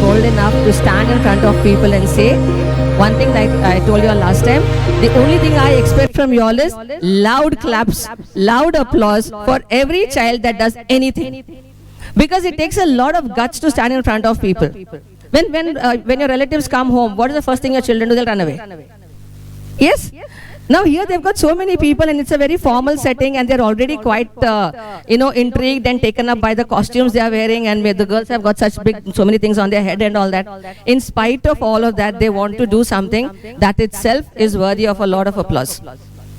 old enough to stand in front of people and say, one thing that I told you all last time, the only thing I expect from you all is loud claps, loud applause for every child that does anything. Because it takes a lot of guts to stand in front of people. When your relatives come home, what is the first thing your children do? They'll run away. Yes? Now here they've got so many people and it's a very formal setting and they're already quite, intrigued and taken up by the costumes they are wearing, and the girls have got so many things on their head and all that. In spite of all of that, they want to do something that itself is worthy of a lot of applause.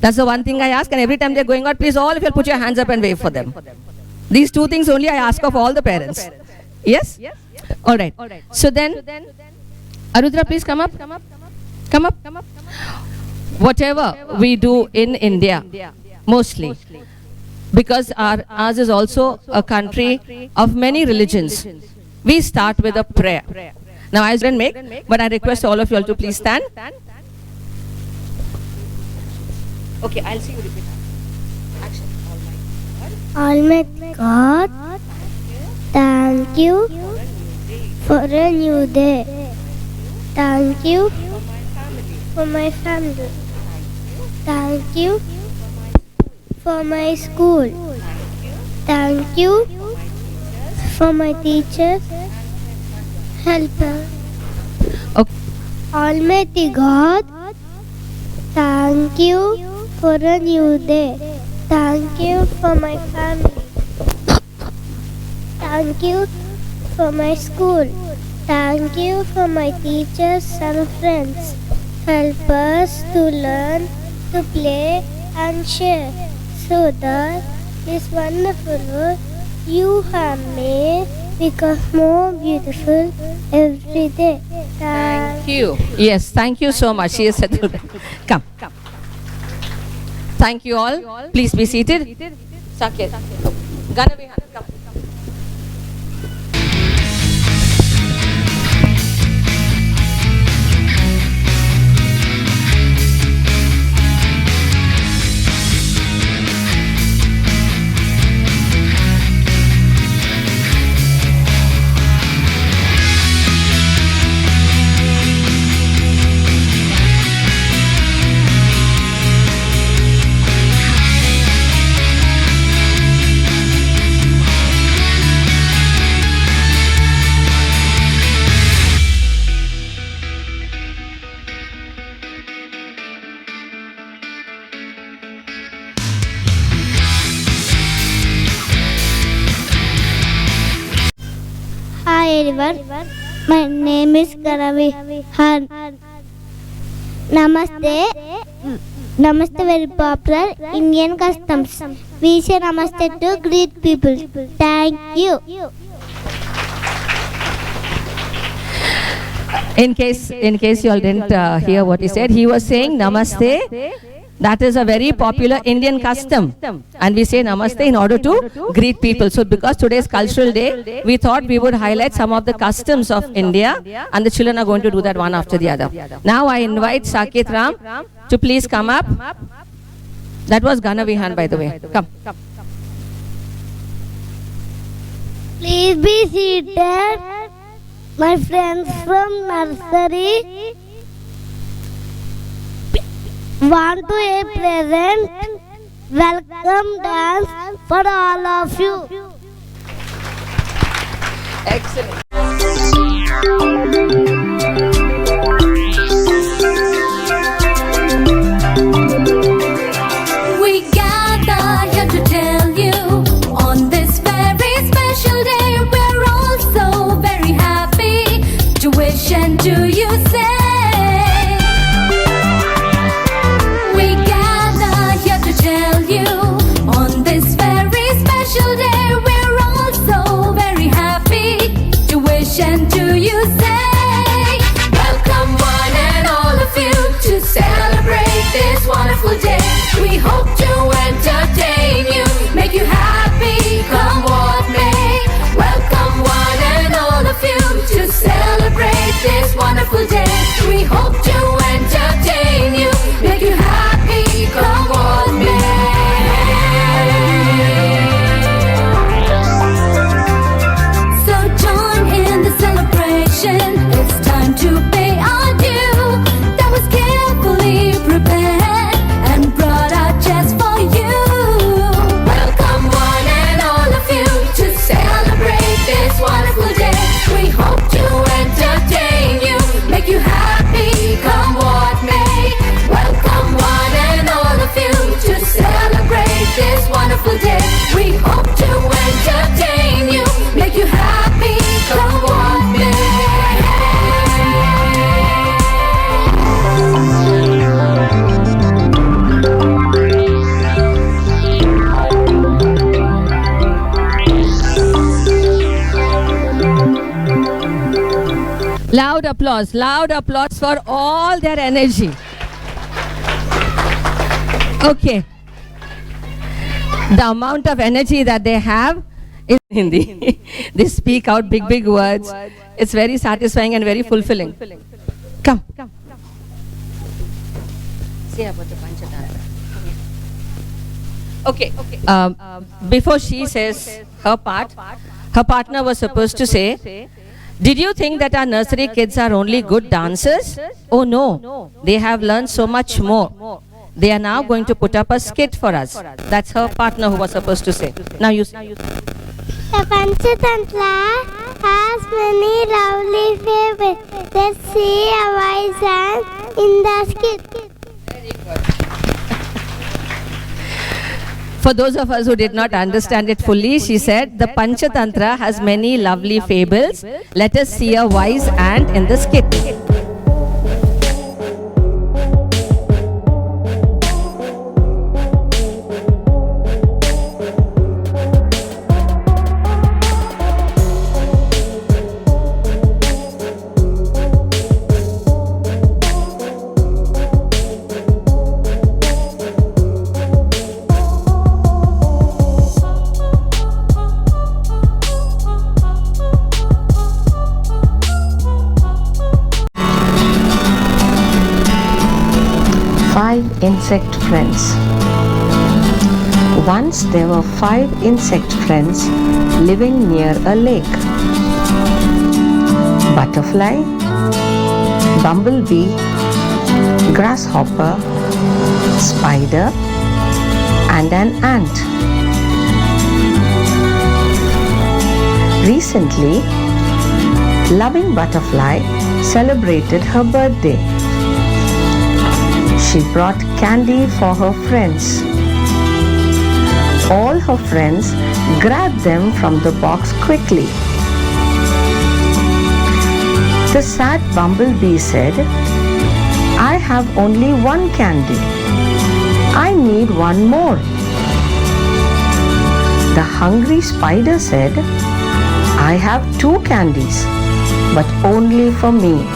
That's the one thing I ask, and every time they're going out, please all of you put your hands up and wave for them. These two things only I ask of all the parents. Yes? All right. So then, Arudra, please come up. Come up. Whatever we do in India, mostly, because ours is also a country of many religions, we start with a prayer. Now I didn't make, but I request all of you all to please stand. Okay, I'll see you repeat. Action. Almighty God, thank you for a new day. Thank you for my family. Thank you for my school. Thank you for my teachers, helper. Okay. Almighty God, thank you for a new day. Thank you for my family. Thank you for my school. Thank you for my teachers and friends. Help us to learn, to play and share, so that this wonderful world you have made becomes more beautiful every day. Thank you. Yes, thank you so much. She has said, come. Thank you all. Please be seated. Saket. Ganavihan, come. Hi everyone, my name is Ganavihan. Namaste. Namaste very popular Indian customs. We say namaste to greet people. Thank you. In case you all didn't hear what he said, he was saying namaste. That is a very popular Indian custom, and we say namaste in order to greet people. So because today is cultural day, we thought we would highlight some of the customs of India, and the children are going to do that one after the other. Now I invite Saket Ram to please come up. That was Ganavihan, by the way. Come. Please be seated. My friends from nursery want to a present welcome dance for all of you. Excellent. We gather here to tell you on this very special day, we're all so very happy to wish and to you say. And do you say, welcome one and all of you to celebrate this wonderful day. We hope to entertain you, make you happy, come what may. Welcome one and all of you to celebrate this wonderful day. We hope to entertain you, make you happy, come what may. So join in the celebration. it's time to pay our due. That was carefully prepared and brought out just for you. Welcome one and all of you to celebrate this wonderful day. We hope to entertain you, make you happy, come what may. Welcome one and all of you to celebrate this wonderful day. We hope to entertain you, make you happy, come what may. Loud applause for all their energy. Okay. The amount of energy that they have in Hindi. They speak out big words. It's very satisfying and very fulfilling. Come. Say about the Panchatantra. Okay. Before she says her part, her partner was supposed to say, did you think that our nursery kids are only good dancers? Oh no, they have learned so much more. They are now going to put up a skit for us. That's her partner who was supposed to say. Now you say. The Panchatantra has many lovely favorites. Let's see a wise and in the skit. For those of us who did not understand it fully, she said, the Panchatantra has many lovely fables. Let us see a wise ant in the skit. Five insect friends. Once there were 5 insect friends living near a lake. Butterfly, bumblebee, grasshopper, spider, and an ant. Recently, loving butterfly celebrated her birthday. She brought candy for her friends. All her friends grabbed them from the box quickly. The sad bumblebee said, I have only one candy. I need one more. The hungry spider said, I have 2 candies, but only for me.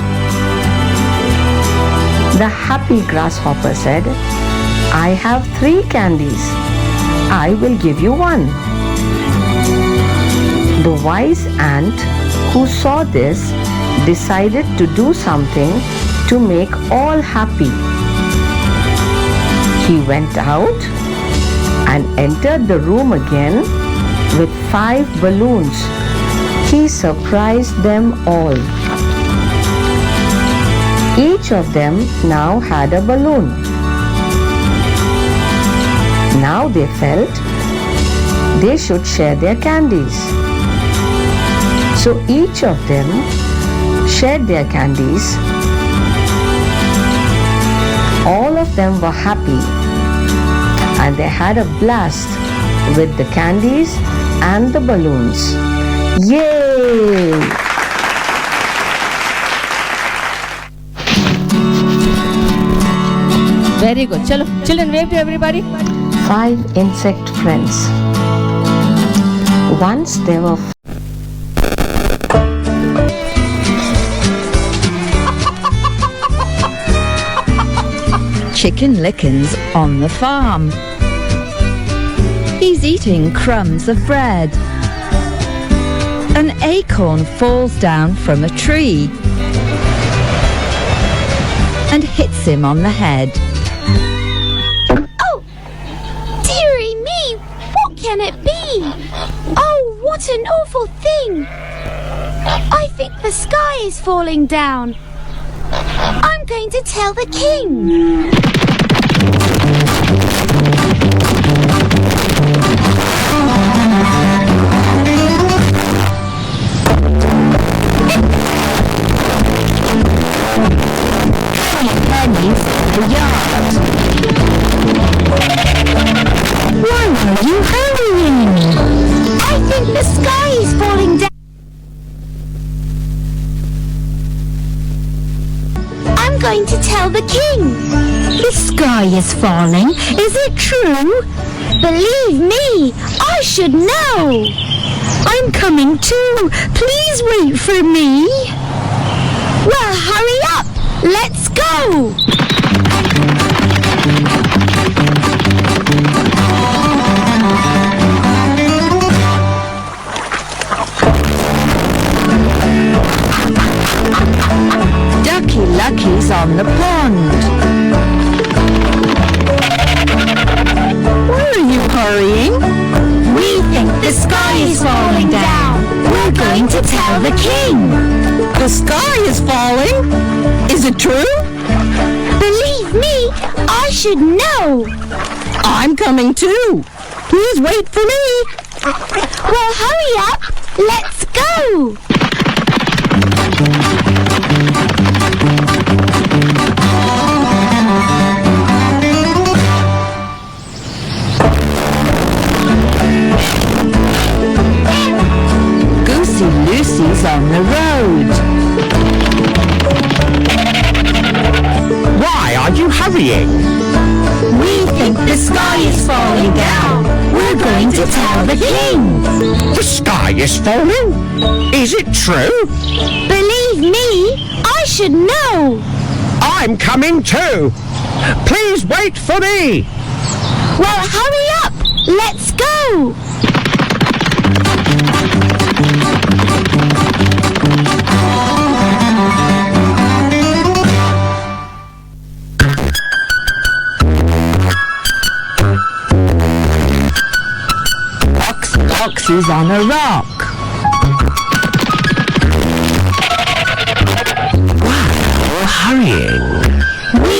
The happy grasshopper said, I have 3 candies. I will give you 1. The wise ant who saw this decided to do something to make all happy. He went out and entered the room again with 5 balloons. He surprised them all. Each of them now had a balloon. Now they felt they should share their candies. So each of them shared their candies. All of them were happy and they had a blast with the candies and the balloons. Yay! Very good. Chalo, children, wave to everybody. 5 insect friends. Once there were Chicken Lickens on the farm. He's eating crumbs of bread. An acorn falls down from a tree and hits him on the head. Oh, dearie me, what can it be? Oh, what an awful thing! I think the sky is falling down. I'm going to tell the king. Pennies the yard. Why are you hurrying? I think the sky is falling down. I'm going to tell the king. The sky is falling. Is it true? Believe me, I should know. I'm coming too. Please wait for me. Well, hurry up. Let's go. Ducky Lucky's on the pond. Where are you hurrying? We think the sky is falling down. We're going to tell the king. The sky is falling? Is it true? Believe me, I should know. I'm coming too. Please wait for me. Well, hurry up. Let's go. Goosey Lucy's on the road. Why are you hurrying? We think the sky is falling down. We're going to tell the king. The sky is falling? Is it true? Believe me, I should know. I'm coming too. Please wait for me. Well, hurry up. Let's go. Foxy's on a rock. You're hurrying. We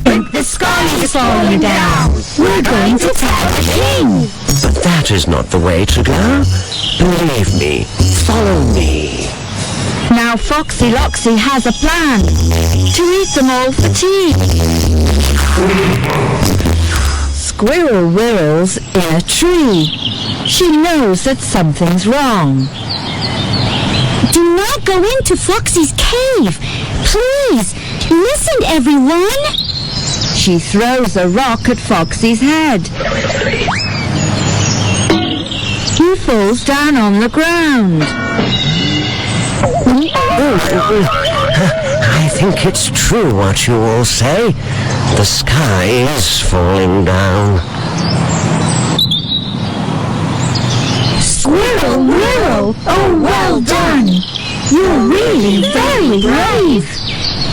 think the sky is falling down. We're going to tell the king. But that is not the way to go. Believe me. Follow me. Now Foxy Loxy has a plan to eat them all for tea. Squirrel whirls in a tree. She knows that something's wrong. Do not go into Foxy's cave. Please, listen everyone. She throws a rock at Foxy's head. He falls down on the ground. I think it's true what you all say. The sky is falling down. Squirrel, whirl, oh well done. You're really very brave.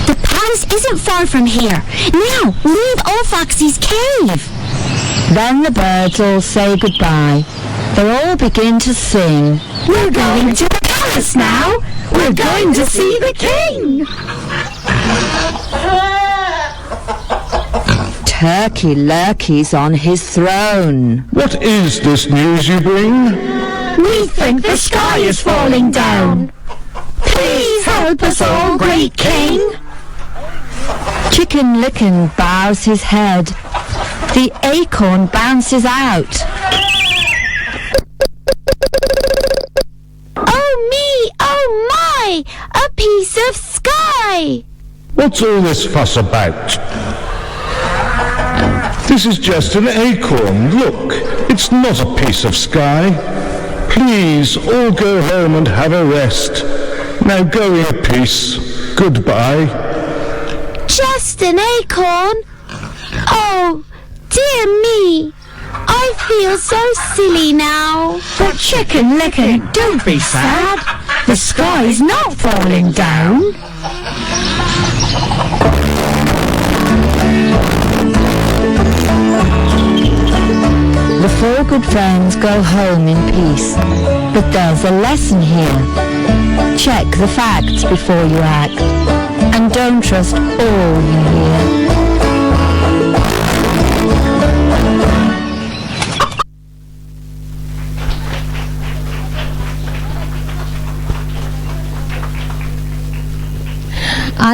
The palace isn't far from here. Now, leave old Foxy's cave. Then the birds all say goodbye. They all begin to sing. We're going to the palace now. We're going to see the king. Turkey Lurkey's on his throne. What is this news you bring? We think the sky is falling down. Please help us all, great king. Chicken Licken bows his head. The acorn bounces out. Oh me, oh my, a piece of sky. What's all this fuss about? This is just an acorn. Look, it's not a piece of sky. Please, all go home and have a rest. Now go in peace. Goodbye. Just an acorn? Oh, dear me. I feel so silly now. But Chicken Licken, don't be sad. The sky's not falling down. the four good friends go home in peace. But there's a lesson here. Check the facts before you act, and don't trust all you hear.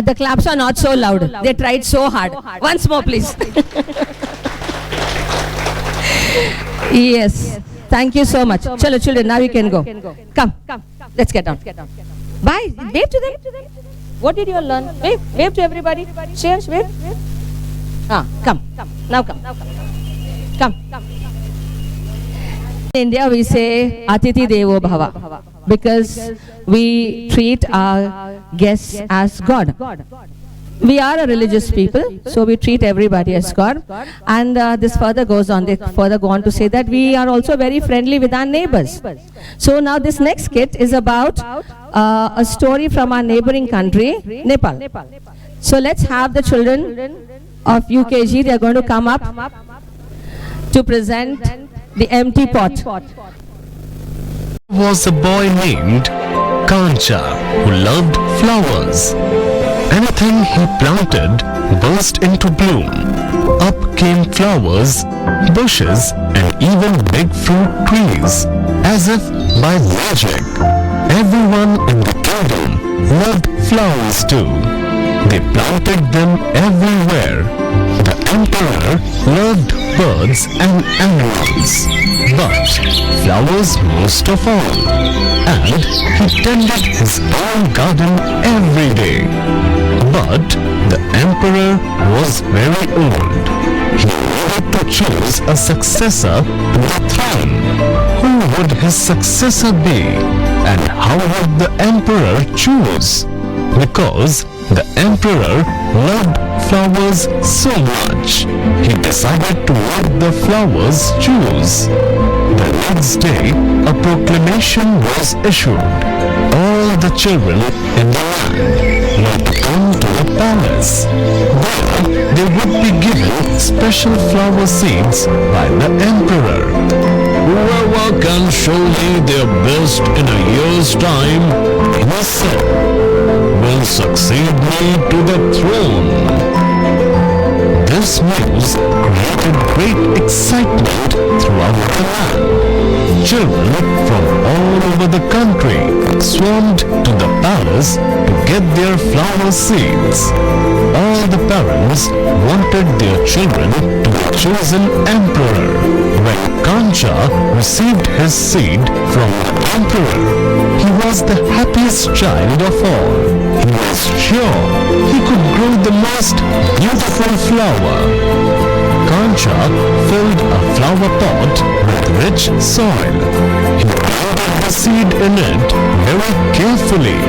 The claps are not so loud. They tried so hard. Once more, please. Yes. Thank you so much. Chalo, children, now you can go. Come. Let's get down. Bye. Wave to them. What did you all learn? Wave to everybody. Cheers. Wave. Come. Now come. Come. In India, we say Atiti Devo Bhava because we treat our guests as God. We are a religious people, so we treat everybody as God. And this further goes on. They further go on to say that we are also very friendly with our neighbors. So now this next skit is about a story from our neighboring country, Nepal. So let's have the children of UKG. They are going to come up to present the empty pot. Was a boy named Kancha who loved flowers. Anything he planted burst into bloom. Up came flowers, bushes, and even big fruit trees. As if by magic, everyone in the kingdom loved flowers too. They planted them everywhere. The emperor loved birds and animals, but flowers most of all. And he tended his own garden every day. But the emperor was very old. He needed to choose a successor to the throne. Who would his successor be? And how would the emperor choose? Because the emperor loved flowers so much, he decided to let the flowers choose. The next day, a proclamation was issued. All the children in the land were to come to the palace. There, they would be given special flower seeds by the emperor. Whoever can show me their best in a year's time, he said, will succeed me to the throne. This news created great excitement throughout the land. Children from all over the country swarmed to the palace to get their flower seeds. All the parents wanted their children to be chosen emperor. When Kancha received his seed from the emperor, he was the happiest child of all. He was sure he could grow the most beautiful flower. Kancha filled a flower pot with rich soil. He planted the seed in it very carefully.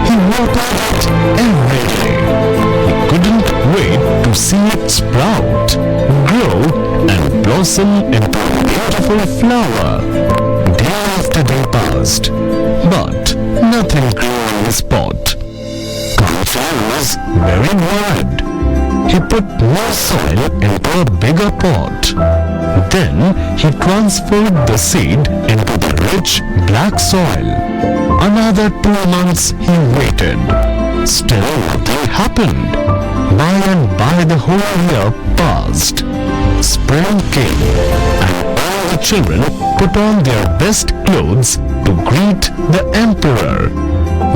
He watered it every day. He couldn't wait to see it sprout, grow, and blossom into a beautiful flower. Day after day passed, but nothing grew in his pot. Kancha was very worried. He put more soil into a bigger pot. Then he transferred the seed into the rich black soil. Another 2 months he waited. Still nothing happened. By and by the whole year passed. Spring came and all the children put on their best clothes to greet the emperor.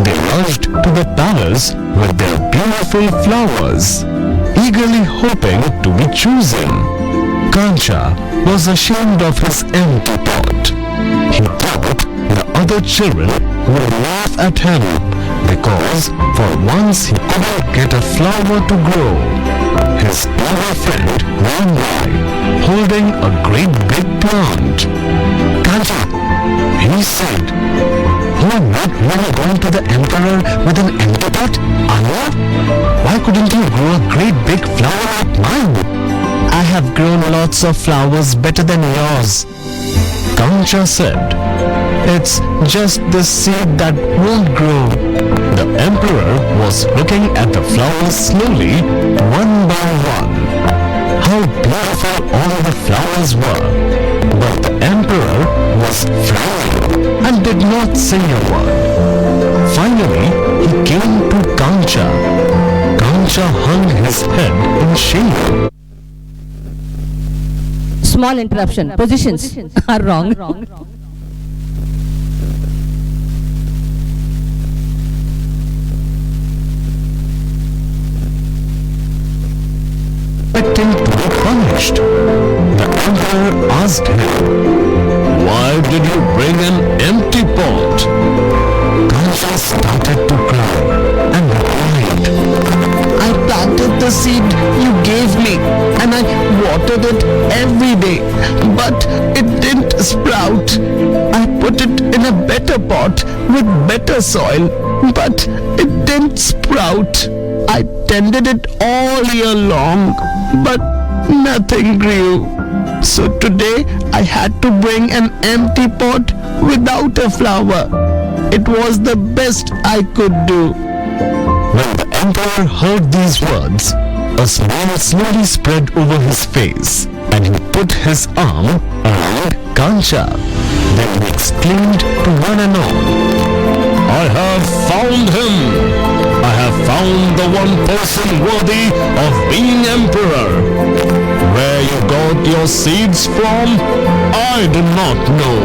They rushed to the palace with their beautiful flowers, eagerly hoping to be chosen. Kancha was ashamed of his empty pot. He thought the other children would laugh at him because for once he couldn't get a flower to grow. His clever friend ran by, holding a great big plant. Kancha, he said, you are not really going to the emperor with an empty pot, are you? Why couldn't you grow a great big flower like mine? I have grown lots of flowers better than yours. Kancha said, it's just the seed that won't grow. The emperor was looking at the flowers slowly, one by one. How beautiful all the flowers were. was frowning and did not say a word. Finally, he came to Kancha. Kancha hung his head in shame. Small interruption. Positions are wrong. Expecting to be punished. The emperor asked him, "Why did you bring an empty pot?" Kancha started to cry and replied, "I planted the seed you gave me and I watered it every day, but it didn't sprout. I put it in a better pot with better soil, but it didn't sprout. I tended it all year long, but nothing grew. So today I had to bring an empty pot without a flower. It was the best I could do." When the emperor heard these words, a smile slowly spread over his face, and he put his arm around Kancha. Then he exclaimed to one and all, "I have found him! I have found the one person worthy of being emperor. Where you got your seeds from, I do not know,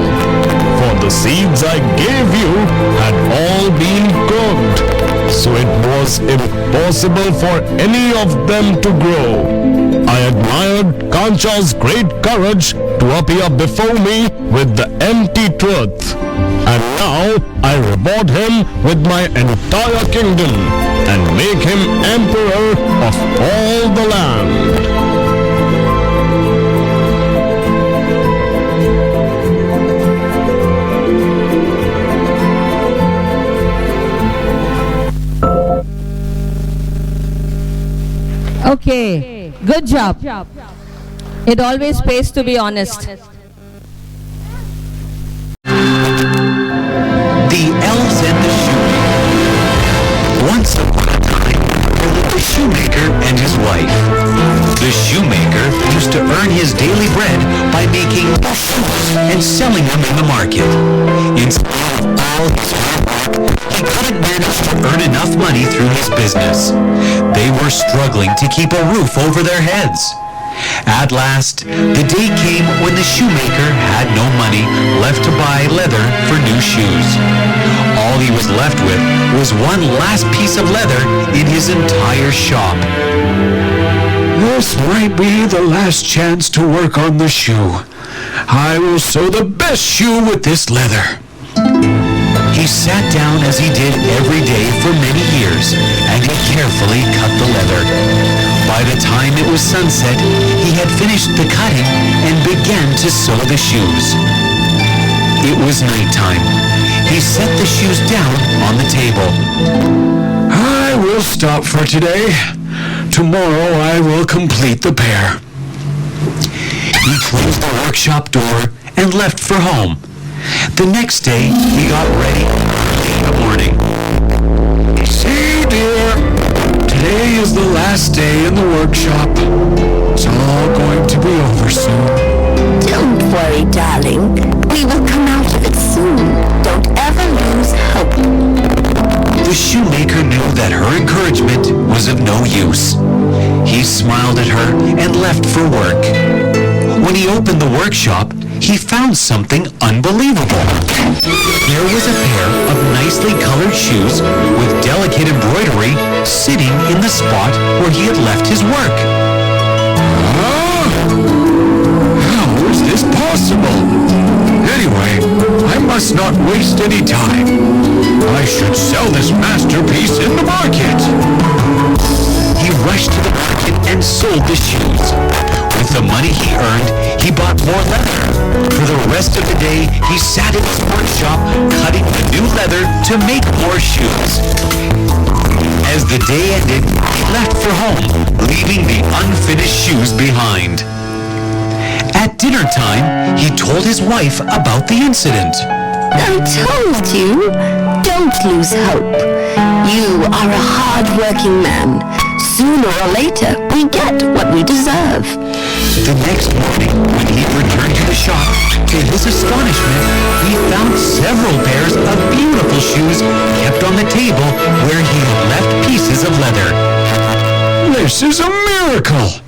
for the seeds I gave you had all been cooked, so it was impossible for any of them to grow. I admired Kancha's great courage to appear before me with the empty truth, and now I reward him with my entire kingdom and make him emperor of all the land." Okay, good job. It always pays to be honest. The Elves and the Shoemaker. Once upon a time, there lived a shoemaker and his wife. The shoemaker used to earn his daily bread by making shoes and selling them in the market. In spite of all his hard work, he couldn't manage to earn enough money through his business. They were struggling to keep a roof over their heads. At last, the day came when the shoemaker had no money left to buy leather for new shoes. All he was left with was one last piece of leather in his entire shop. "This might be the last chance to work on the shoe. I will sew the best shoe with this leather." He sat down as he did every day for many years, and he carefully cut the leather. By the time it was sunset, he had finished the cutting and began to sew the shoes. It was nighttime. He set the shoes down on the table. "I will stop for today. Tomorrow I will complete the pair." He closed the workshop door and left for home. The next day, he got ready early in the morning. "See, dear, today is the last day in the workshop. It's all going to be over soon." Don't worry, darling. We will come out of it soon. Don't ever lose hope. The shoemaker knew that her encouragement was of no use. He smiled at her and left for work. When he opened the workshop, he found something unbelievable. There was a pair of nicely colored shoes with delicate embroidery sitting in the spot where he had left his work. How is this possible? Anyway, I must not waste any time. I should sell this masterpiece in the market. He rushed to the market and sold the shoes. With the money he earned, he bought more leather. For the rest of the day, he sat in his workshop cutting the new leather to make more shoes. As the day ended, he left for home, leaving the unfinished shoes behind. At dinner time, he told his wife about the incident. I told you, don't lose hope. You are a hard-working man. Sooner or later, we get what we deserve. The next morning, when he returned to the shop, to his astonishment, he found several pairs of beautiful shoes kept on the table where he had left pieces of leather. This is a miracle!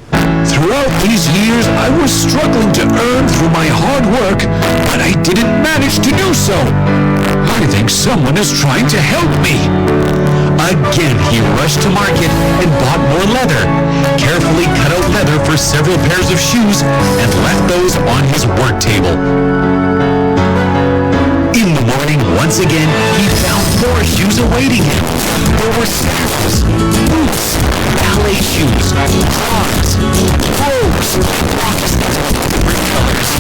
Throughout these years, I was struggling to earn through my hard work, but I didn't manage to do so. I think someone is trying to help me. Again, he rushed to market and bought more leather, carefully cut out leather for several pairs of shoes, and left those on his work table. In the morning, once again, he found more shoes awaiting him. There were sandals, boots, ballet shoes, clogs, clothes, different colors.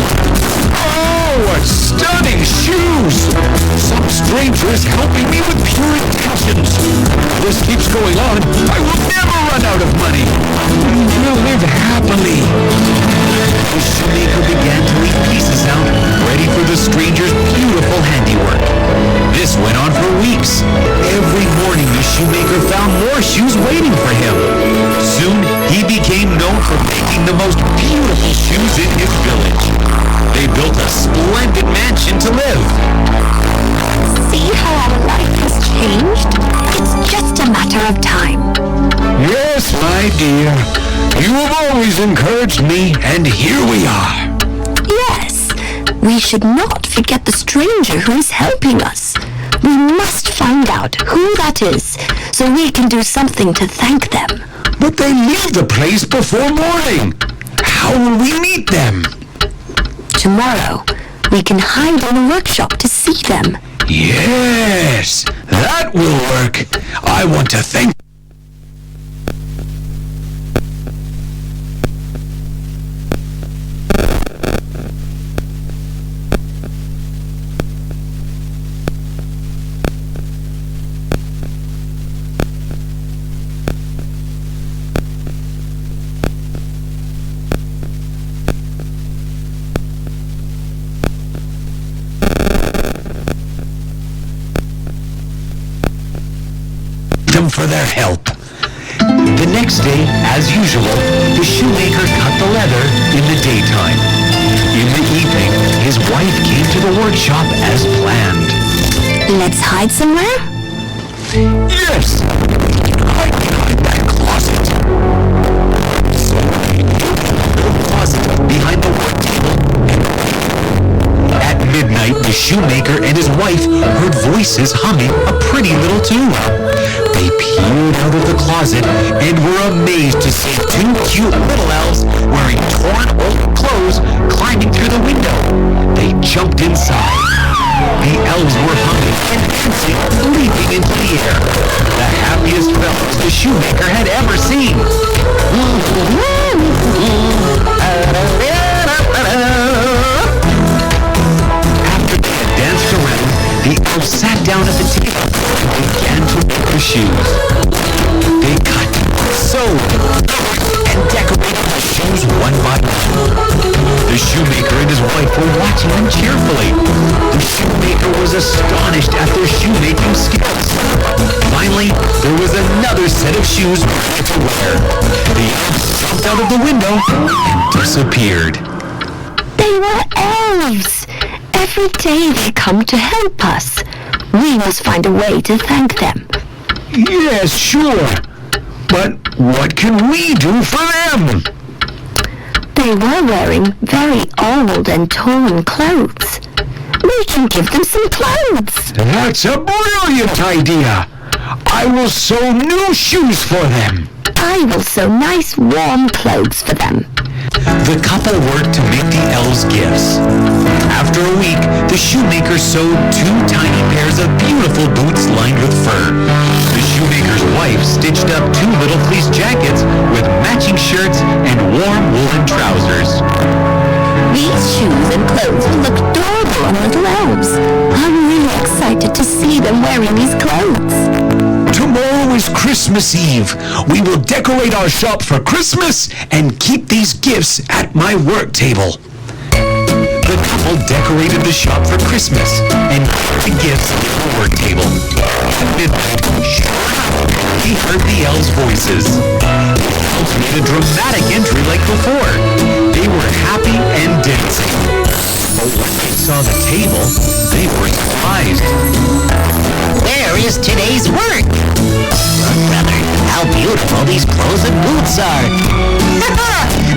Oh, what stunning shoes! Some stranger is helping me with pure intentions. If this keeps going on, I will never run out of money. We will live happily. The shoemaker began to leave pieces out, ready for the stranger's beautiful handiwork. This went on for weeks. Every morning the shoemaker found more shoes waiting for him. Soon he became known for making the most beautiful shoes in his village. They built a splendid mansion to live. See how our life has changed? It's just a matter of time. Yes, my dear. You have always encouraged me, and here we are. Yes, we should not forget the stranger who is helping us. We must find out who that is, so we can do something to thank them. But they leave the place before morning. How will we meet them? Tomorrow, we can hide in the workshop to see them. Yes, that will work. I want to thank them for their help. The next day, as usual, the shoemaker cut the leather in the daytime. In the evening, his wife came to the workshop as planned. Let's hide somewhere? Yes! Hide behind that closet. So they hid in the little closet behind the work table. At midnight, the shoemaker and his wife heard voices humming a pretty little tune. They peered out of the closet and were amazed to see two cute little elves wearing torn old clothes climbing through the window. They jumped inside. The elves were humming and dancing, leaping into the air. The happiest fellows the shoemaker had ever seen. After they had danced around, the elves sat down at the table and began to make the shoes. They cut, sewed, and decorated the shoes one by one. The shoemaker and his wife were watching them cheerfully. The shoemaker was astonished at their shoemaking skills. Finally, there was another set of shoes ready to wear. The elves jumped out of the window and disappeared. They were elves. Every day they come to help us. We must find a way to thank them. Yes, sure. But what can we do for them? They were wearing very old and torn clothes. We can give them some clothes. That's a brilliant idea. I will sew new shoes for them. I will sew nice warm clothes for them. The couple worked to make the elves gifts. After a week, the shoemaker sewed two tiny pairs of beautiful boots lined with fur. The shoemaker's wife stitched up two little fleece jackets with matching shirts and warm woolen trousers. These shoes and clothes will look adorable on little elves. I'm really excited to see them wearing these clothes. Tomorrow is Christmas Eve. We will decorate our shop for Christmas and keep these gifts at my work table. The couple couple decorated the shop for Christmas and put the gifts on the work table. At midnight, he heard the elves' voices. The elves made a dramatic entry like before. They were happy and dancing. But when they saw the table, they were surprised. Where is today's work? Look, brother, how beautiful these clothes and boots are.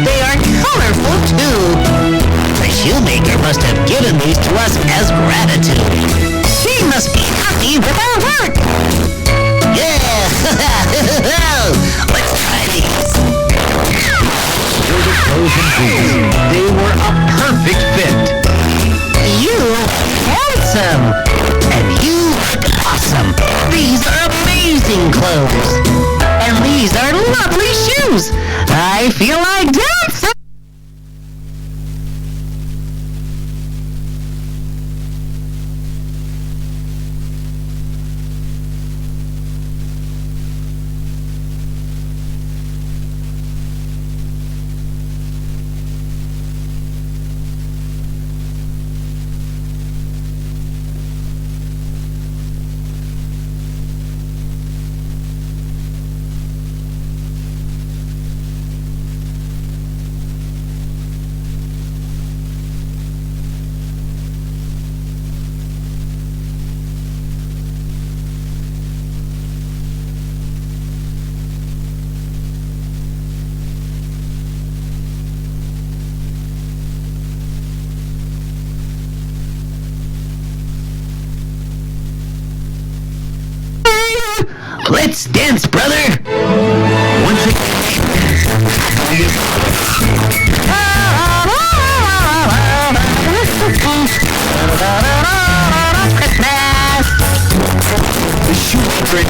They are colorful, too. The shoemaker must have given these to us as gratitude. He must be happy with our work. Yeah! Let's try these. Were the clothes and boots. They were a perfect fit. You handsome. And you look awesome. These are amazing clothes. And these are lovely shoes. I feel like dancing. Let's dance, brother. Once again, the shoemaker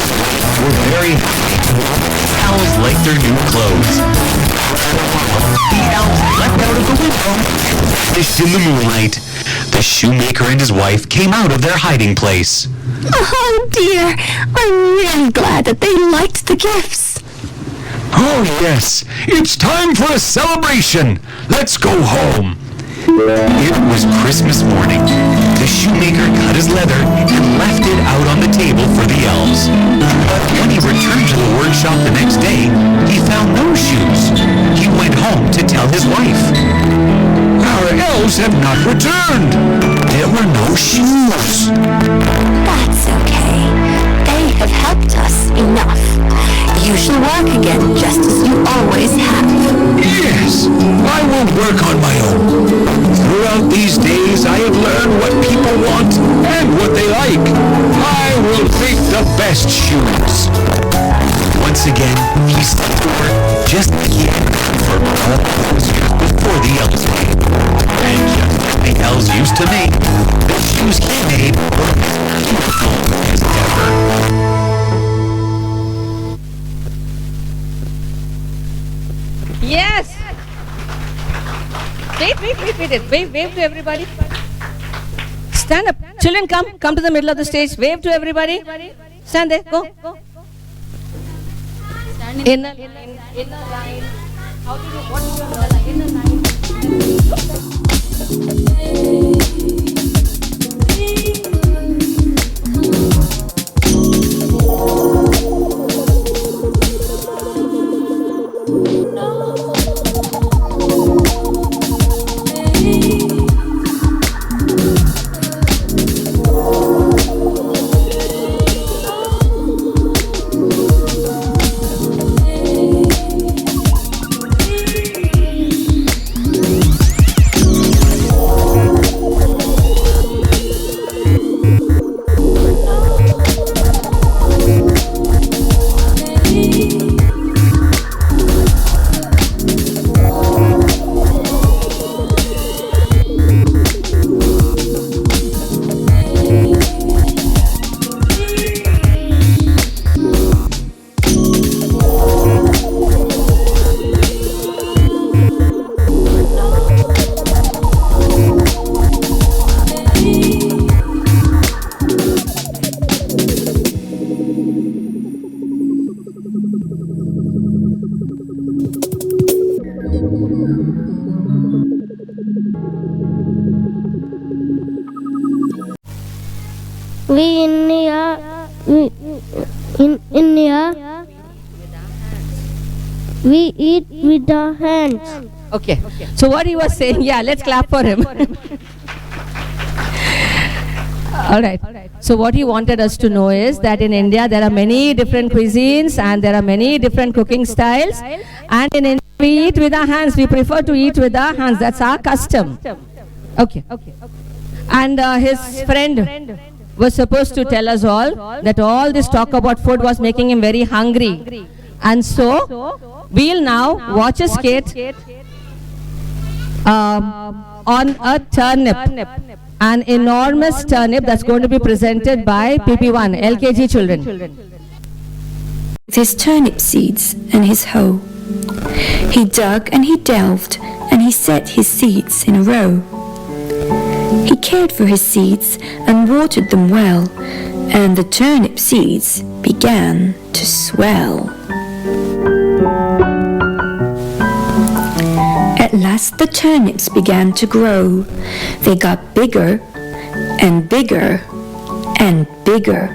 were very happy. Owls liked their new clothes. The elves leapt out of the window and fished in the moonlight. The shoemaker and his wife came out of their hiding place. Oh dear, I'm really glad that they liked the gifts. Oh yes, it's time for a celebration. Let's go home. It was Christmas morning. The shoemaker cut his leather and left it out on the table for the elves. But when he returned to the workshop the next day, he found no shoes. He went home to tell his wife. Our elves have not returned. There were no shoes. That's okay. They have helped us enough. You shall work again just as you always have. Yes, I will work on my own. Throughout these days, I have learned what people want and what they like. I will make the best shoes. Once again, he set to work just like he had for all those years before the elves came. And just like the elves used to make, the shoes he made were as beautiful as ever. Yes! Wave to everybody. Stand up. Children, come to the middle of the stage. Wave to everybody. Stand there. Go. Inner line. How do you, what is your inner line? India, we eat with our hands. Okay. So what he was saying, yeah, let's clap for him. All right. So what he wanted us to know is that in India there are many different cuisines and there are many different cooking styles. And in India we eat with our hands. We prefer to eat with our hands. That's our custom. Okay. And his friend was supposed to tell us all that all this talk about food was making him very hungry. And so we'll now watch a skit on a turnip. An enormous turnip that's going to be presented by PP1, LKG children. With his turnip seeds and his hoe, he dug and he delved and he set his seeds in a row. He cared for his seeds and watered them well, and the turnip seeds began to swell. At last the turnips began to grow. They got bigger and bigger and bigger.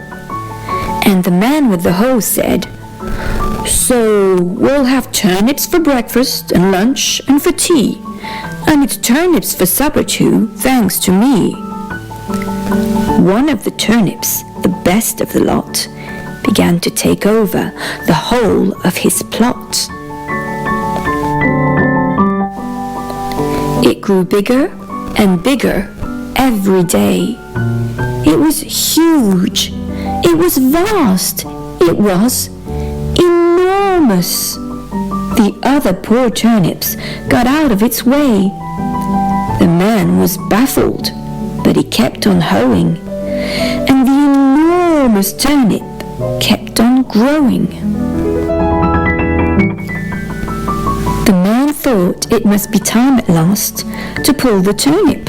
And the man with the hoe said, "So we'll have turnips for breakfast and lunch and for tea. And it's turnips for supper too, thanks to me." One of the turnips, the best of the lot, began to take over the whole of his plot. It grew bigger and bigger every day. It was huge. It was vast. It was enormous. The other poor turnips got out of its way. The man was baffled, but he kept on hoeing, and the enormous turnip kept on growing. The man thought it must be time at last to pull the turnip,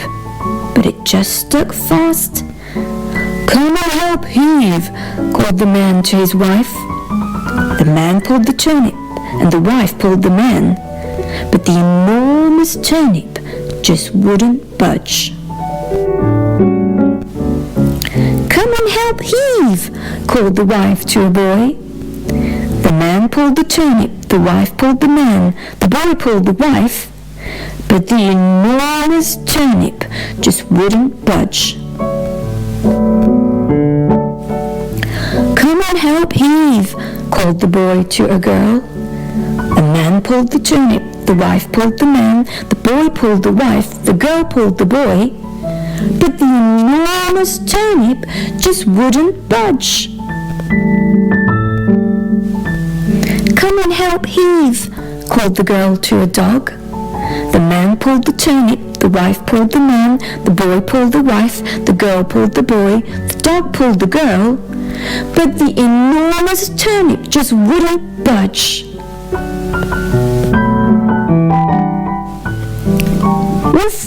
but it just stuck fast. "Come and help heave," called the man to his wife. The man pulled the turnip, and the wife pulled the man, but the enormous turnip just wouldn't budge. "Come and help heave," called the wife to a boy. The man pulled the turnip, the wife pulled the man, the boy pulled the wife, but the enormous turnip just wouldn't budge. "Come and help heave," called the boy to a girl. The man pulled the turnip, the wife pulled the man, the boy pulled the wife, the girl pulled the boy, but the enormous turnip just wouldn't budge. "Come and help heave," called the girl to a dog. The man pulled the turnip, the wife pulled the man, the boy pulled the wife, the girl pulled the boy, the dog pulled the girl, but the enormous turnip just wouldn't budge. "Woof!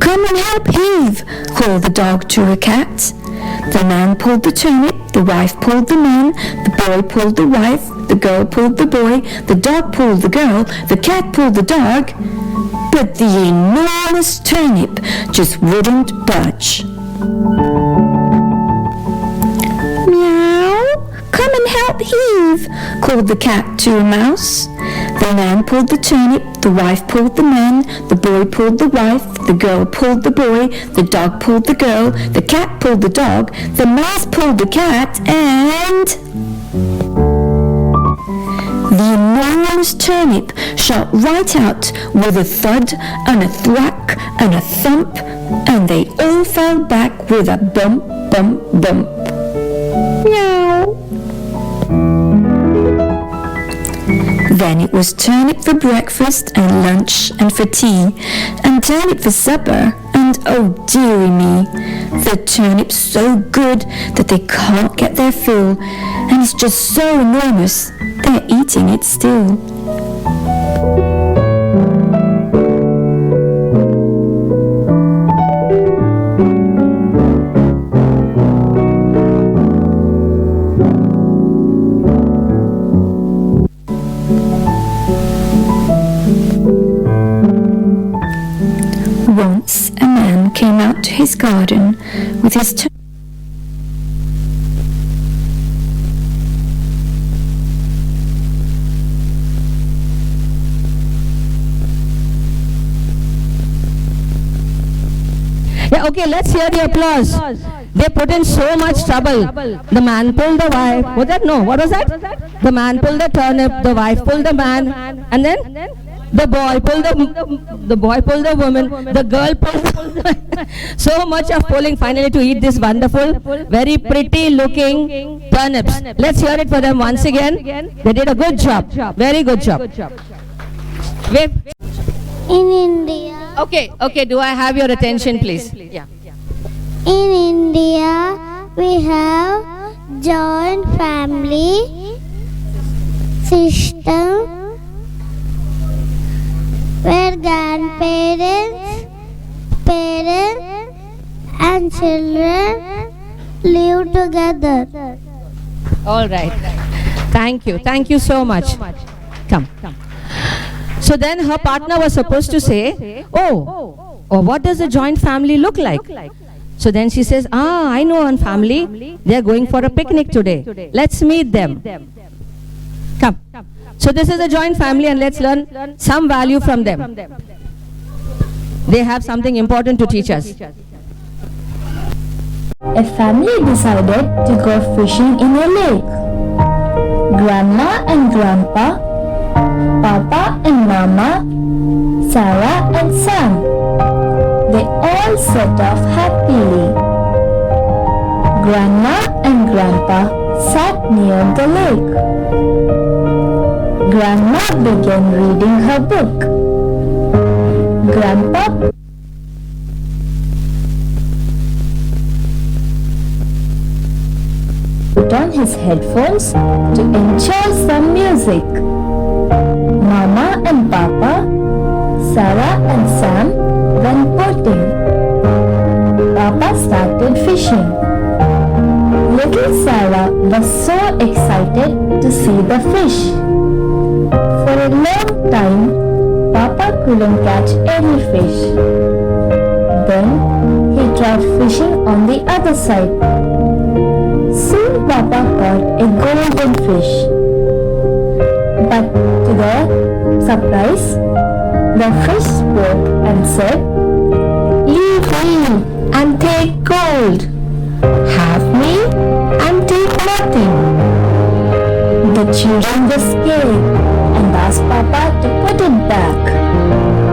Come and help heave," called the dog to a cat. The man pulled the turnip, the wife pulled the man, the boy pulled the wife, the girl pulled the boy, the dog pulled the girl, the cat pulled the dog, but the enormous turnip just wouldn't budge. "Meow! Come and help heave," called the cat to a mouse. The man pulled the turnip, the wife pulled the man, the boy pulled the wife, the girl pulled the boy, the dog pulled the girl, the cat pulled the dog, the mouse pulled the cat, and the enormous turnip shot right out with a thud and a thwack and a thump, and they all fell back with a bump, bump, bump. Meow. Then it was turnip for breakfast and lunch and for tea, and turnip for supper, and oh dearie me, the turnip's so good that they can't get their fill, and it's just so enormous, they're eating it still. Once a man came out to his garden with his Yeah, okay, let's hear the applause. They put in so much trouble. The man pulled the wife. Was that? No, what was that? The man pulled the turnip, the wife pulled the man, and then the boy pulled the woman, the girl pulled so much of pulling finally to eat this wonderful, very pretty looking turnips. Let's hear it for them once again. They did a good job. Very good job. Wait. In India, Okay, do I have your attention, please? Yeah. in India, we have joint family system where grandparents, parents and children live together. All right. Thank you so much. Come. So then her partner was supposed to say, oh, what does a joint family look like? So then she says, I know one family. They are going for a picnic today. Let's meet them. Come. So this is a joint family and let's learn some value from them. They have something important to teach us. A family decided to go fishing in a lake. Grandma and Grandpa, Papa and Mama, Sarah and Sam. They all set off happily. Grandma and Grandpa sat near the lake. Grandma began reading her book. Grandpa put on his headphones to enjoy some music. Mama and Papa, Sarah and Sam went boating. Papa started fishing. Little Sarah was so excited to see the fish. For a long time, Papa couldn't catch any fish. Then he tried fishing on the other side. Soon Papa caught a golden fish. But to their surprise, the fish spoke and said, "Leave me and take gold. Have me and take nothing." The children were scared and asked Papa to put it back.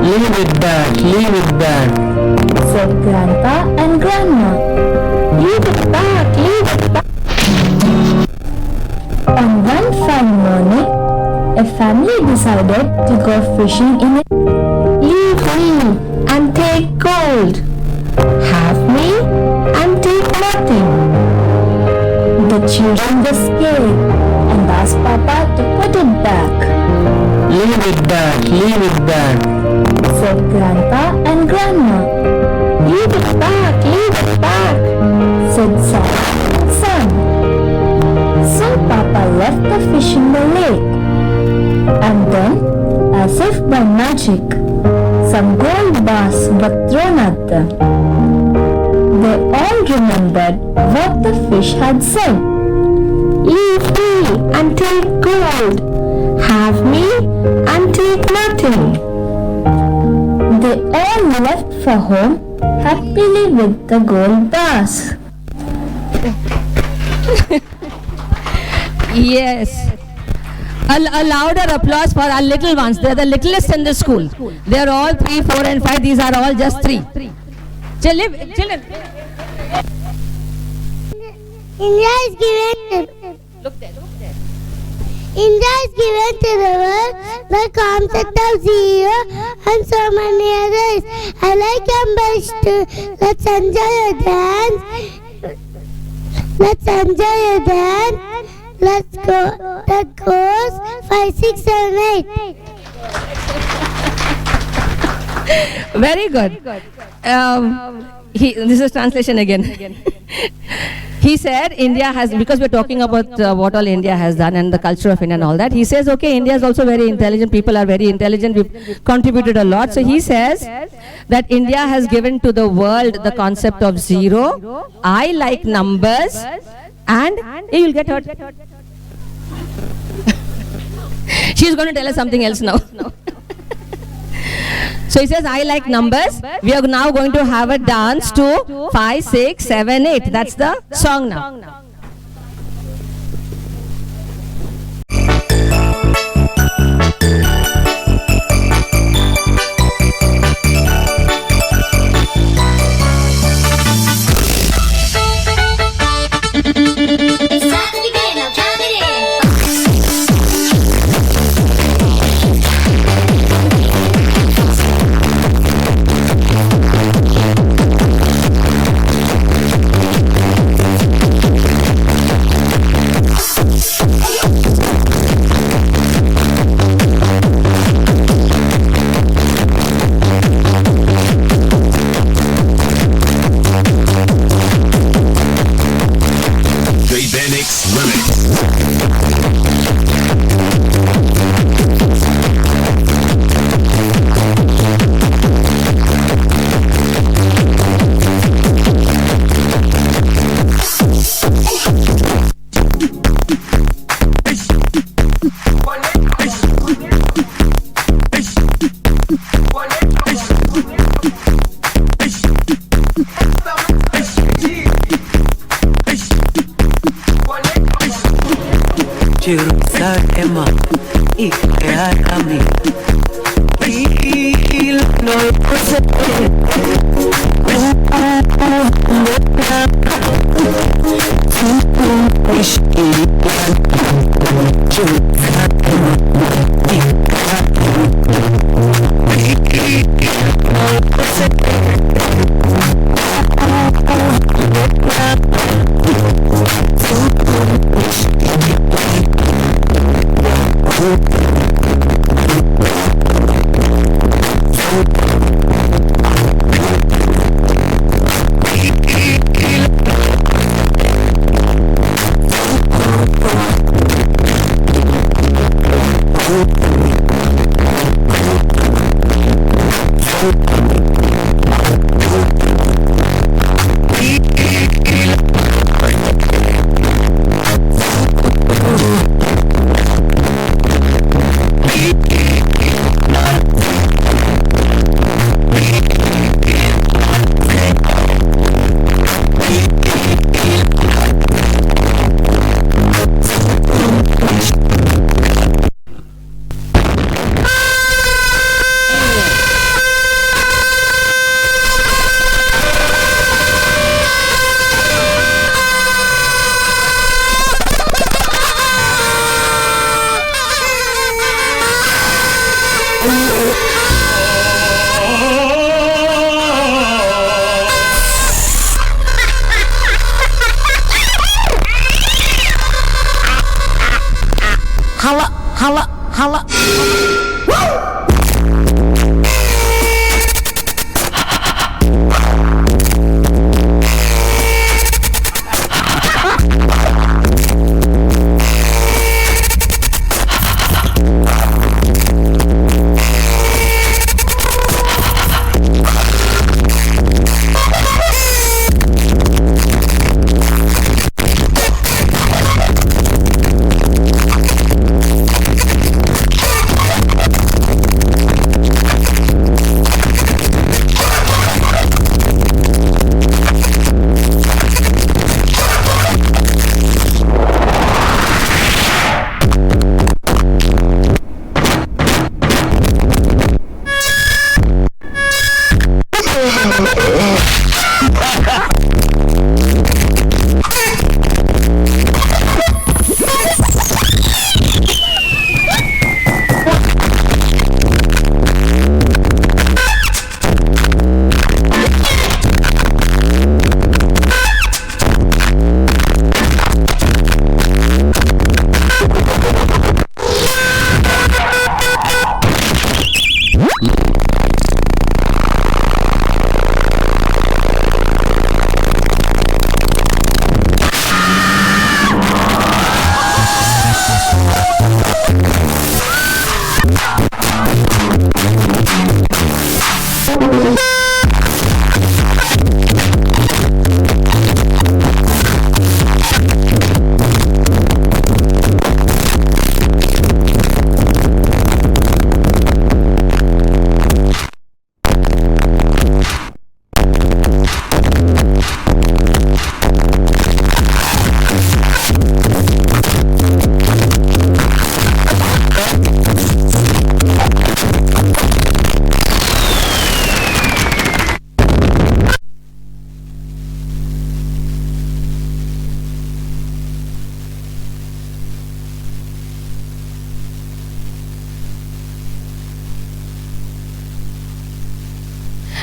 Leave it back, said Grandpa and Grandma. Leave it back. On one fine morning, a family decided to go fishing in a... Leave me and take gold. Have me and take nothing. The children were scared and asked Papa to put it back. Leave it back, said Grandpa and Grandma. Leave it back, said Sarah and Sam. So Papa left the fish in the lake. And then, as if by magic, some gold bars were thrown at them. They all remembered what the fish had said. Leave me and take gold. Have me and take nothing. They all left for home happily with the gold bars. Yes. A louder applause for our little ones. They are the littlest in the school. They are all 3, 4 and 5. These are all just 3. Children. India is given Look there. India is given to the world the concept of zero and so many others. I like numbers too. Let's enjoy a dance. Let's go. That goes 5, 6, 7, 8. Very good. This is translation again. He said India has, because we're talking about what all India has done and the culture of India and all that, he says, okay, India is also very intelligent, people are very intelligent, we've contributed a lot. So he says that India has given to the world the concept of zero. I like numbers and you'll get hurt. She's going to tell us something else now. So he says, I like numbers. We are now going to have a dance to 5, 6, 7, 8. That's the song now. It's time to begin, now count it in. Jerusalem, ikarami, ilno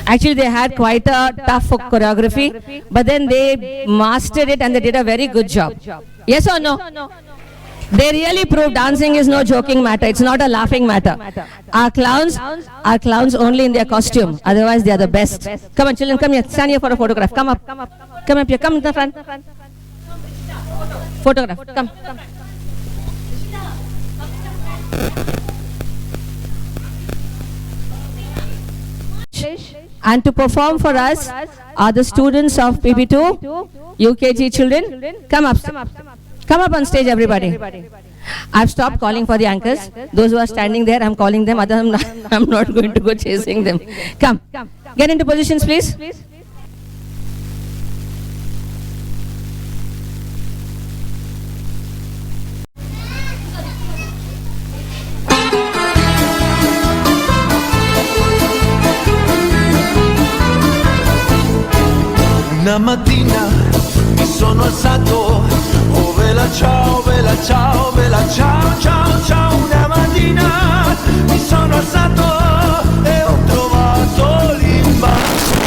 Actually, they had quite a tough choreography, but then they mastered it and they did a very good job. Yes or no? They really proved dancing is no joking matter. It's not a laughing matter. Our clowns are clowns only in their costume. Otherwise, they are the best. Come on, children, come here. Stand here for a photograph. Come up. Come up here. Come to the front. Photograph. Come. And to perform for us are the students of PP2, UKG children. Come up. Come up on stage, everybody. I've stopped calling for the anchors. Those who are standing there, I'm calling them. Other than I'm not going to go chasing them. Come. Get into positions, please. Una mattina mi sono alzato, oh bella ciao, bella ciao, bella ciao, ciao, ciao. Una mattina mi sono alzato e ho trovato l'imbarazzo.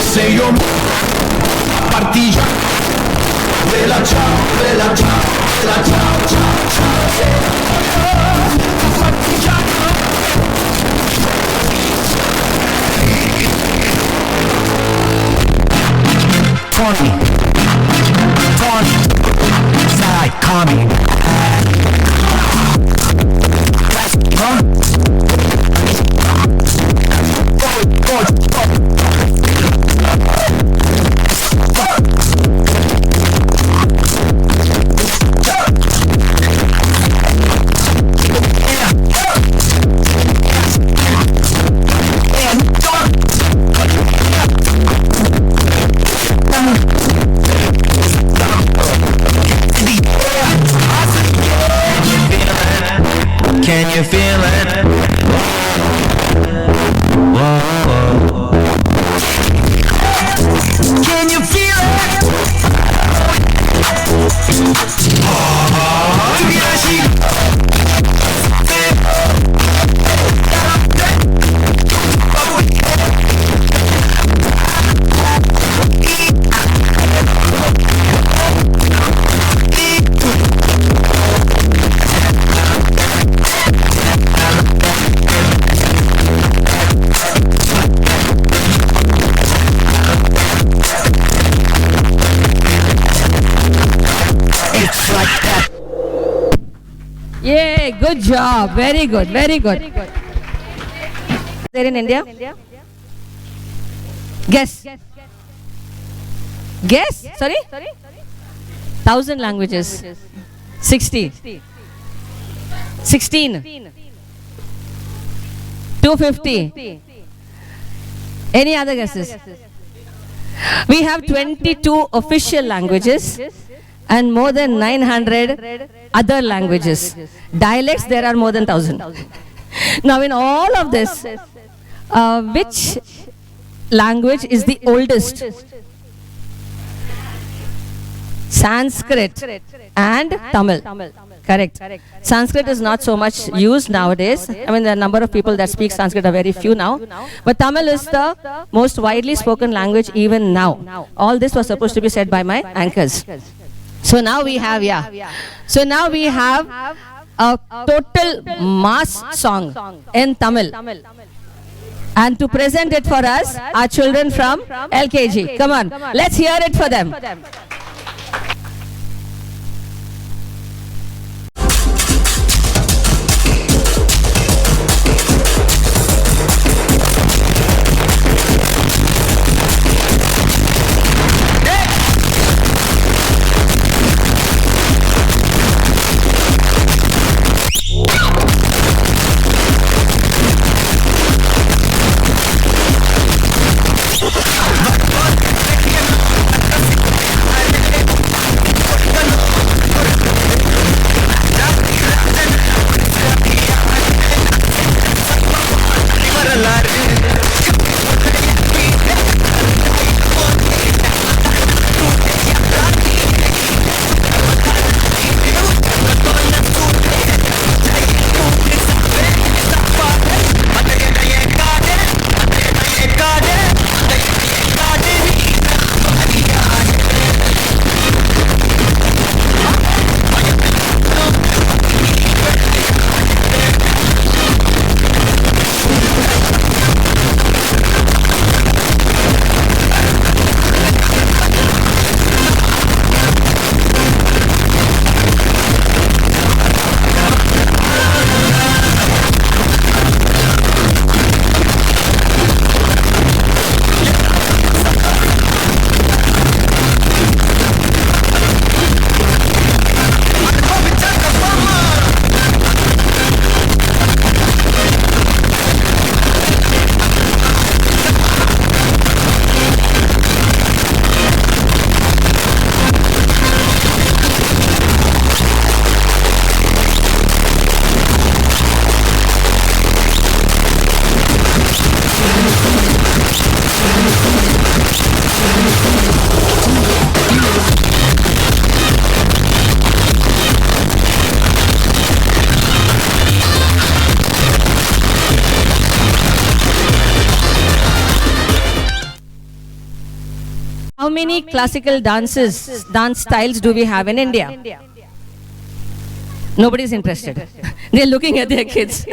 Se io parti già, bella ciao, bella ciao, bella ciao, ciao, ciao. Se io parti già. Tony, sai, coming. Huh? Can you feel it? Whoa, whoa. Can you feel it? Yay, good job. Very good, very good. There in India? Guess. Guess? Sorry? 1,000 languages. 60. 16. 250. Any other guesses? We have 22 official languages and more than 900 other languages. Dialects, there are more than 1,000. Now in all of this, which language is the oldest? Sanskrit and Tamil. Correct. Sanskrit is not so much used nowadays. I mean, the number of people that speak Sanskrit are very few now. But Tamil is the most widely spoken language even now. All this was supposed to be said by my anchors. So now we have, So now we have a total mass song in Tamil. And to present it for us, our children from LKG. Come on, let's hear it for them. how many classical dance styles do we have in India? Nobody's interested. They're looking at their kids.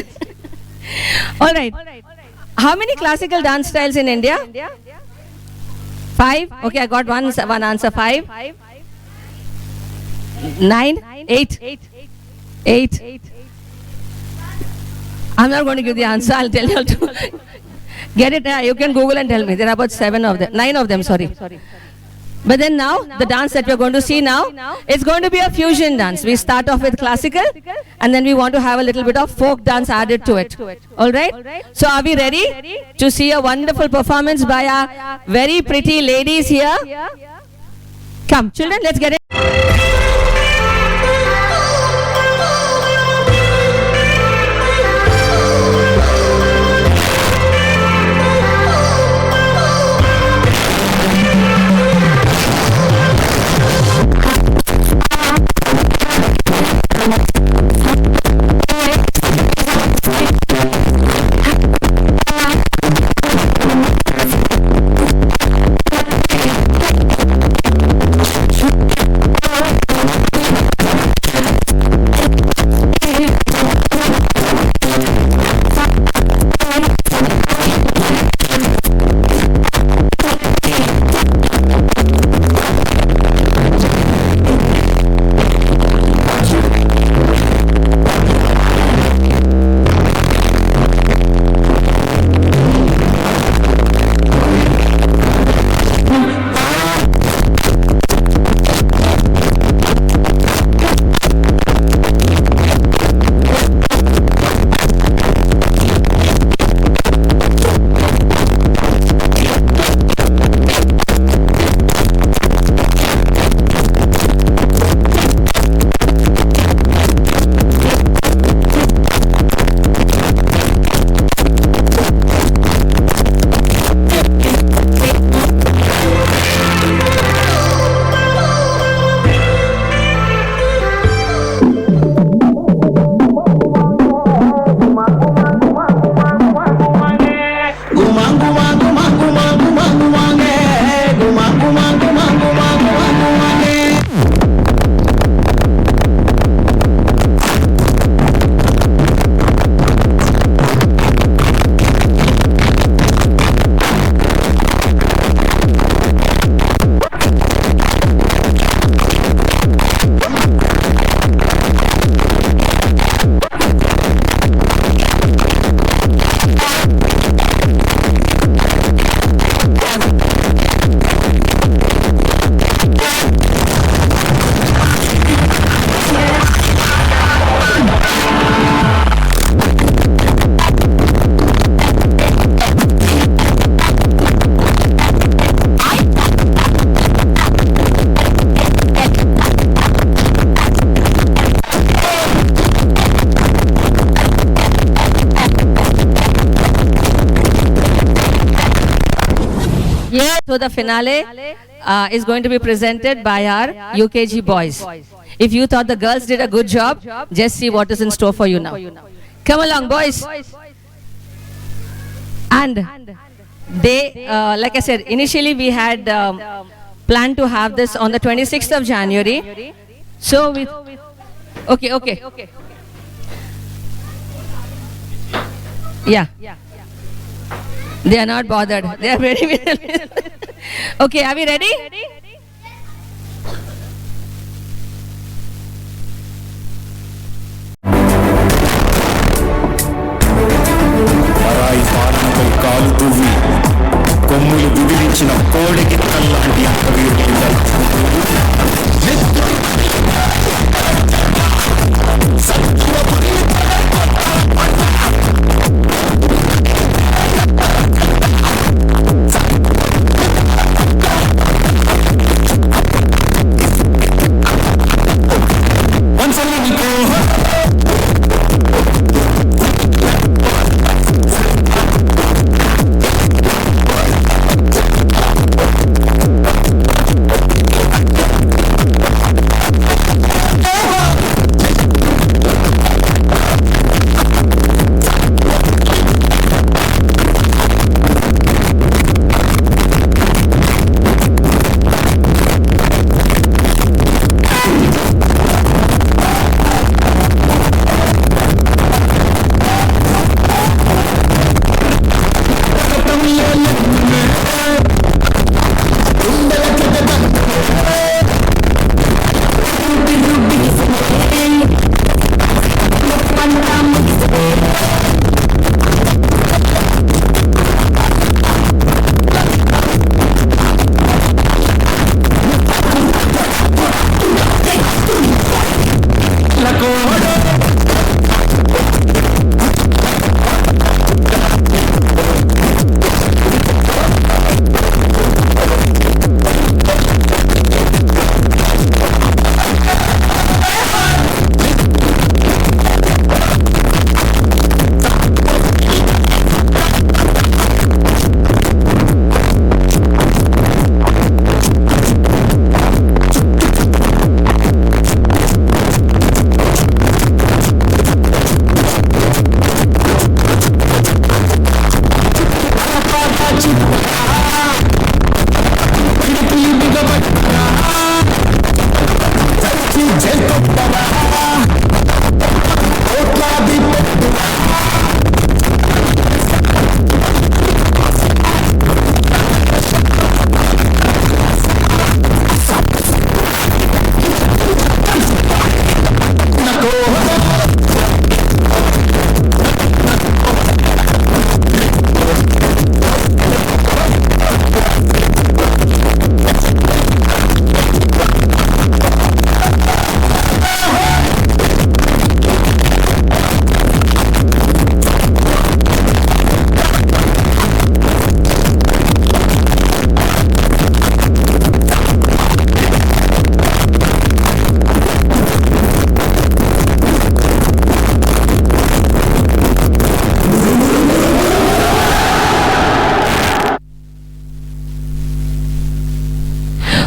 All right. How many classical dance styles in India? 5? Okay, I got one answer. 5. 9? 8? 8. I'm not going to give the answer. I'll tell you all to get it. You can Google and tell me. There are about 9 of them, sorry. But then now, the dance that we're going to see now, it's going to be a fusion dance. We start off with classical, and then we want to have a little bit of folk dance added to it. All right? So are we ready to see a wonderful performance by our very pretty ladies here? Come, children, let's get it. So the finale is going to be presented by our UKG boys. If you thought the girls did a good job, just see what is in store for you now. Come along, boys. And they, like I said, initially we had planned to have this on the 26th of January. So we, okay. Yeah. They are not bothered. They are very okay, are we ready? పరాయి పాలనపై కాలు దువ్వి కొమ్ములు విదిలించిన కోడెగిత్తల్లాంటి అక్కవీరులు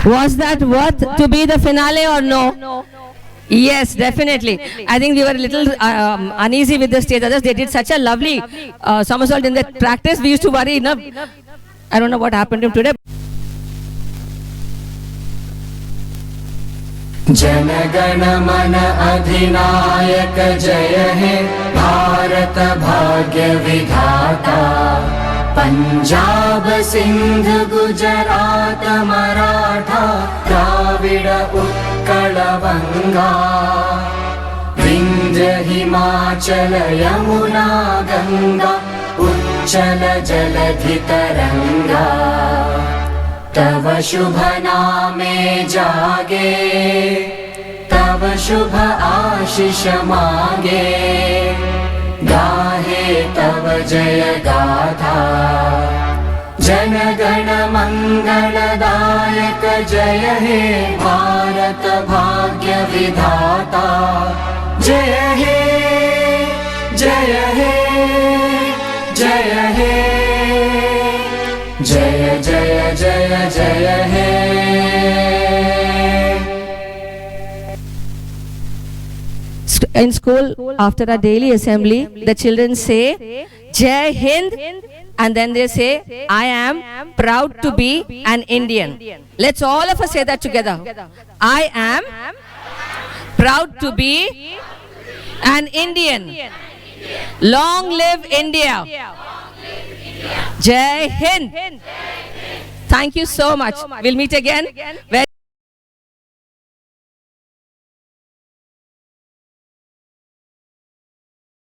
Was that worth to be the finale or no? Yes, definitely. I think we were a little uneasy with the stage others. They did such a lovely somersault in the practice. We used to worry, I don't know what happened to him today. जनगण मन अधिनायक जय हे भारत भाग्य विधाता पंजाब सिंध गुजरात मराठा द्राविड उत्कल बंगा विंध्य हिमाचल यमुना गंगा उच्चल जलधि तरंगा तव शुभ नामे जागे तव शुभ आशीष मांगे गाहे तव जय गाथा जनगण मंगलदायक जय हे भारत भाग्य विधाता जय हे जय हे जय हे जय जय जय जय हे In school, after our daily assembly, the children say Jai Hind, and then they say I am proud to be an Indian. Let's all of us say that together. I am proud to be an Indian. Long live India. Jai Hind. Thank you so much. We'll meet again.